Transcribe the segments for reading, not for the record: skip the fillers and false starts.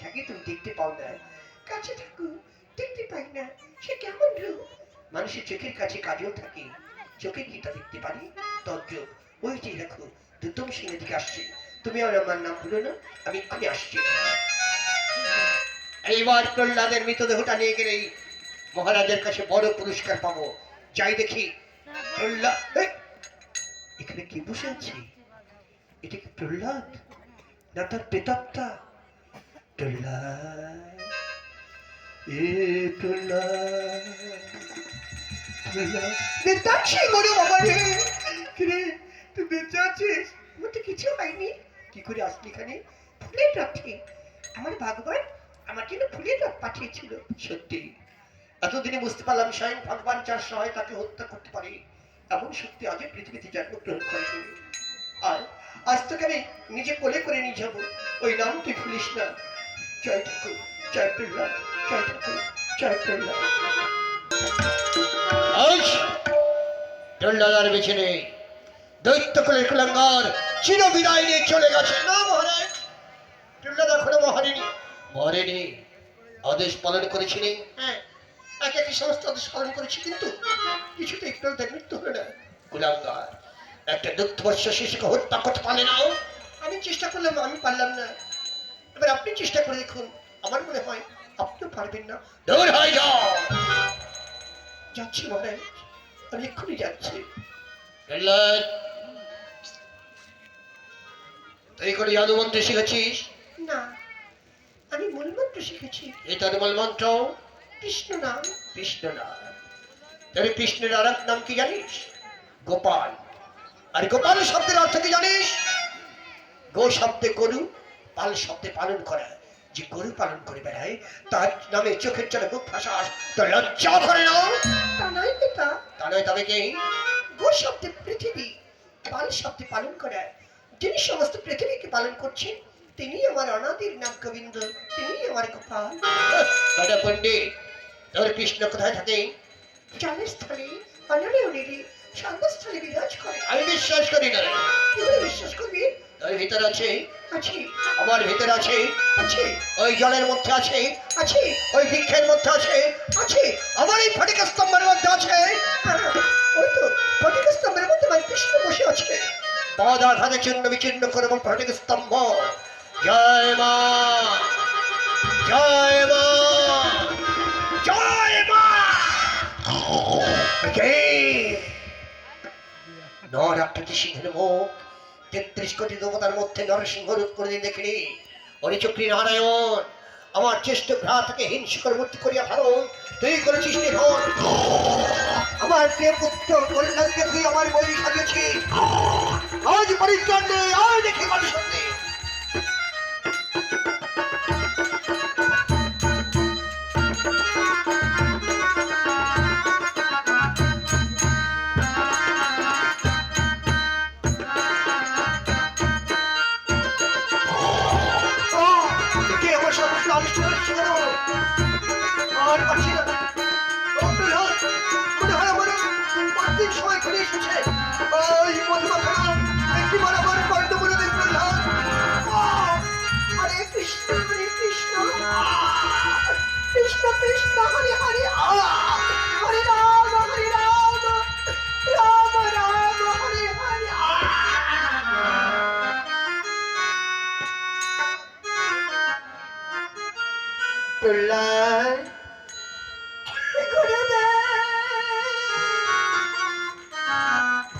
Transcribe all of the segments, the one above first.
থাকি তুমি দেখতে পাও না, কাছে থাকো দেখতে পাই না, সে কেমন রূপ? মানুষের চোখের কাছে কাজল থাকে, চোখে কি তা দেখতে পারি? তদ্রূপ ওই যে দেখো দুতম সিংহ দিকে আসছে, তুমি আর আমার নাম ভুলো না, আমি এক্ষুনি আসছি। এইবার প্রহ্লাদের মৃতদেহটা নিয়ে গেলেই মহারাজের কাছে বড় পুরস্কার পাবো। যাই দেখি প্রহ্লাদ এখানে কি বসে আছে? এটা কি প্রহ্লাদ না তার প্রেতাত্মা? প্রহ্লাদ, এ প্রহ্লাদ, প্রহ্লাদ নেতাচ্ছি মরে বাবা রে, কিরে তুই বেঁচে আছিস? আমার তো কিছু হয়নি। কি করে আসলি এখানে? ফুলের রথে আমার ভগবান আমার জন্য ফুলের রথ পাঠিয়েছিল। সত্যি এতদিনে বুঝতে পারলাম স্বয়ং ভগবান যার সহায় তাকে হত্যা করতে পারে এমন শক্তি আজ পৃথিবীতে জন্মগ্রহণ করেনি। আর আজ তোকে আমি নিজে কোলে করে নিয়ে যাবো, ওই নাম তুই ভুলিস না। জয় ঠাকুর, জয় প্রহ্লাদ, জয় ঠাকুর, জয় প্রহ্লাদ। প্রহ্লাদ আর বেছে নেই, দৈত্য কুলের কুলাঙ্গার চির বিদায় নিয়ে চলে গেছে। না মহারাজ, প্রহ্লাদ এখনো মরেনি, আদেশ পালন করেছিলেন। হ্যাঁ, একে একই সমস্ত আদেশ পালন করেছি, কিন্তু কিছুতেই প্রহ্লাদের মৃত্যু হলো না। কুলাঙ্গার একটা দুগ্ধবর্ষ শিশুকে হত্যা করতে পারলে না। আমি চেষ্টা করলাম, আমি পারলাম না। এবার আপনি চেষ্টা করে দেখুন, আমার মনে হয় আপনিও পারবেন না। দূর হয়ে যাও। যাচ্ছি মহারাজ, আমি এক্ষুনি যাচ্ছি। তুই করে জাদু মন্ত্র শিখেছিস? না, আমি মূলমন্ত্র শিখেছি। এটার মূলমন্ত্র কৃষ্ণ নাম। কৃষ্ণ নাম? তাহলে কৃষ্ণের আর এক নাম কি জানিস? গোপাল। আর গোপাল শব্দের অর্থ কি জানিস? গো শব্দে গরু, পাল শব্দে পালন করা। যে গরু পালন করে বেড়ায় তার নামে চোখের জলে বুক ফাঁসাস, তো লজ্জা করে না? তা নয় পিতা। তা নয় তবে কি? গো শব্দে পৃথিবী, পাল শব্দে পালন করা। যিনি সমস্ত পৃথিবীকে পালন করছেন তিনি আমার অনাদির নাম গোবিন্দ, তিনি আমার গোপাল। পণ্ডিত, তোর কৃষ্ণ কোথায় থাকে? জলস্থলে অনলে অনিলে সর্বস্থলে বিরাজ করে। আমি বিশ্বাস করি না। কি করে বিশ্বাস করবি? তোর ভিতর আছে। আছে। আমার ভিতর আছে। আছে। ওই জলের মধ্যে আছে। আছে। ওই বৃক্ষের মধ্যে আছে। আছে। আমার এই ফটিক স্তম্ভের মধ্যে আছে। ওই তো ফটিক স্তম্ভের মধ্যে আমার কৃষ্ণ বসে আছে। পদ আঘাতে চিহ্ন বিচ্ছিন্ন করবো ফটিক স্তম্ভ। জয় মা, জয় মা, জয় মা। নরাকৃতি সিংহের মুখ ৩৩ কোটি দেবতার মধ্যে নরসিংহ রূপ করে দেখিনি। অরিচক্রী নারায়ণ, আমার চেষ্ট ভ্রাতাকে হিংস্র মূর্তি করিয়া ধারণ তুই করেছিস নিধন। আমার প্রিয় পুত্র কল্যাণকে তুই আমার বই সাজিয়েছিস। আজ পরিত্রাণ নেই, আজ দেখি মানুষ নেই।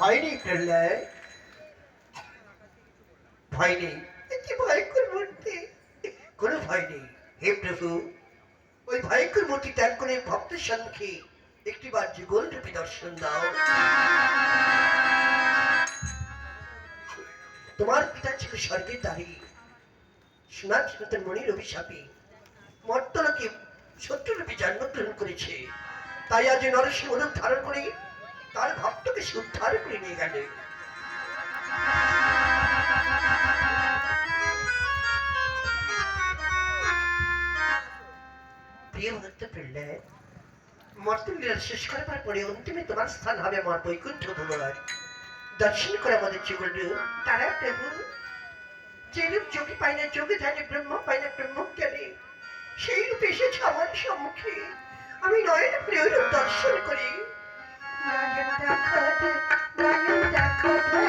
ভয় নেই প্রহ্লাদ, ভয় নেই। কি ভয়ঙ্কর মূর্তি, কোনো ভয় নেই। হে প্রভু, ওই ভয়ঙ্কর মূর্তি ত্যাগ করে ভক্তের সম্মুখে একটিবার যুগল রূপে দর্শন দাও। তোমার পিতা ছিল স্বর্গের দ্বারে, সোনার সন্তান মনির অভিশাপে মর্তলোকে শত্রুরূপে জন্মগ্রহণ করেছে। তাই আজ নরসিংহ রূপ ধারণ করে তার ভক্তকে সে উদ্ধার করে নিয়ে গেল। প্রিয় ভক্ত প্রহ্লাদ, মর্তলীলা শেষ করবার পরে অন্তিমে তোমার স্থান হবে আমার বৈকুণ্ঠ ভগবান। দর্শন করে আমাদের যুগল রূপ। তারা প্রভু যে রূপ যোগী পায় না যোগে জানে, ব্রহ্ম পায় না ব্রহ্ম জ্ঞানে, দেখে আমি নয়ন ভরে রূপ দর্শন করি। নয়ন দেখা দে, নয়ন দেখা দে,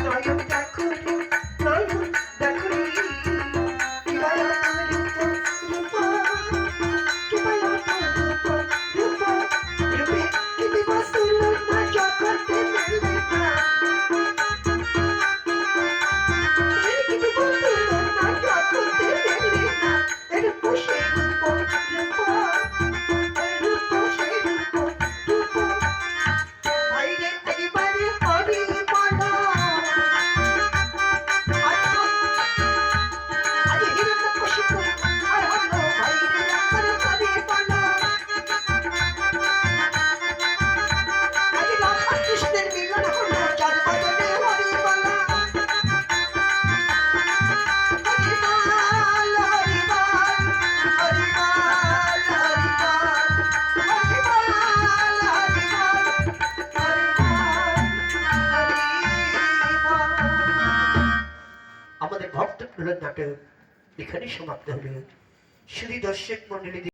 নয়ন দেখো রে, নয়ন দেখো রে, কি মায়া রূপ রূপ, কি মায়া রূপ রূপ, রূপে কি দিবস না জগতে মেলে না, কি দিবস না জগতে মেলে না, এর বসে রূপ রূপ, রূপ সে রূপ রূপ, আইরে এবারে হরি বলা, আরে হিরণ কশিপু আর হলো আইরে আমার হরি বলা, আরে রাধা কৃষ্ণের মিলন হলো যার বদনে হরি বলা, হরি বল হরি বল, হরি বল হরি বল, হরি বল হরি বল, হরি বল, আমাদের ভক্ত নাটক এখানে সমাপ্ত হলো। শুধু দর্শক মন্ডলী